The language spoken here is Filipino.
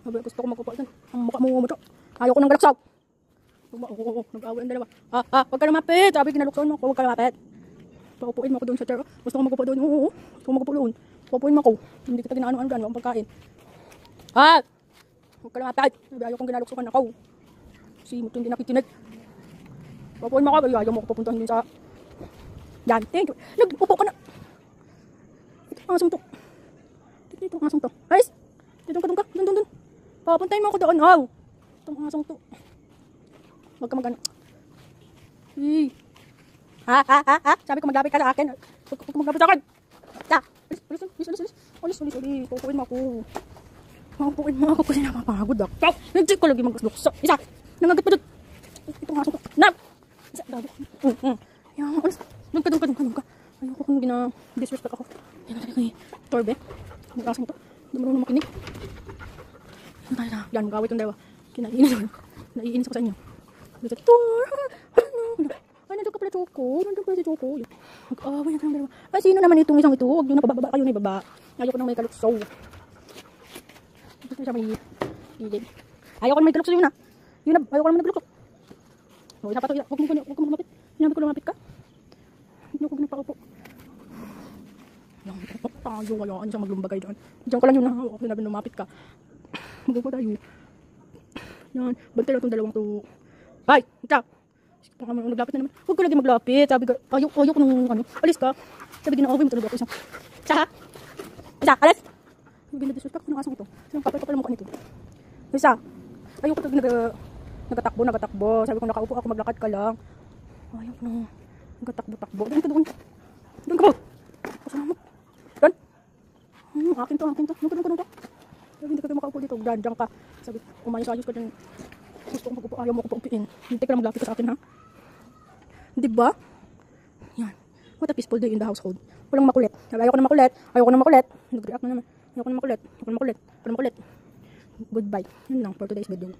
Sabi, gusto ko magkupa dyan. Ang mukha mo macho. Ayaw ko ng galaksaw. Oo, nag-away ang dalawa. Huwag ka lumapit. Sabi, kinaluksaw mo ako. Huwag ka lumapit. Paupuin mo ako doon sa chair. Gusto ko magkupa doon. Oo, gusto ko magkupa doon. Paupuin mo ako. Hindi kita ginaano-ano dyan. Huwag pagkain. Huwag ka lumapit. Sabi, ayaw kong ginaluksakan ako. Simot yung nakikinig. Paupuin mo ako. Ayaw mo ako papuntahan din sa... Yan, thank you. Nagpupo ka na. Ito ang asong to. Ito ang asong to. Guys, doon ka. Doon. Papuntahin mo ako doon. Itong asong to. Huwag ka mag-ano. Sabi ko maglapit ka sa akin. Huwag ka maglapit sa akin. Alis. Pupuin mo ako. Pupuin mo ako kasi napapagod ako. Nag-check ko lagi mag-luksa. Isa. Nangagat pa doon. Itong asong to. Isa. Yan, alis. Doon ka. Ayoko kung gina-disrespect ako. Yan, Torbe. Ang asong to. Dumaro na makinig. Yan, mag-awit yung dalawa. Naiinis ako sa inyo. Nandun ka pala, Choco. Nandun pala si Choco. Mag-away na ng dalawa. Ay, sino naman itong isang ito? Huwag nyo na pababa kayo na ibaba. Ayoko nang may kaluksaw. Gusto siya may gilid. Ayoko nang may kaluksaw yun, ha. Ayoko nang may kaluksaw. Huwag na pa ito. Huwag mo lumapit. Hinabi ko lumapit ka. Hindi ako ginapaupo. Tayo, hayaan siya maglumbagay dyan. Diyan ka lang yun, ha. Huwag sinabi lumapit ka. Magawa tayo. Yan. Bantay lang itong dalawang to. Ay! Ika! Naglapit na naman. Huwag ko lagi maglapit. Sabi ka, ayaw ko nung ano. Alis ka. Sabi gina-away mo tulog ako isang. Isa! Alis! Sabi gina-disrespect ko ng asang ito. Sinang kapal mukha nito. Isa! Ayaw ko nagatakbo. Sabi ko nakaupo ako, maglakad ka lang. Ayaw ko na. Nagatakbo. Doon ka po! Kasama. Doon! Akin to. Doon ka. Sabi hindi ka tayo makaupo dito. Diyan ka. Sabi, umayos-ayos ka dyan. Gusto kong mag-upo. Ayaw mo ko paupiin. Hindi ka lang maglapit ka sa akin, ha? Diba? Yan. What a peaceful day in the household. Walang makulit. Sabi, ayoko na makulit. Nag-react na naman. Ayoko na makulit. Goodbye. Yun lang for today's video.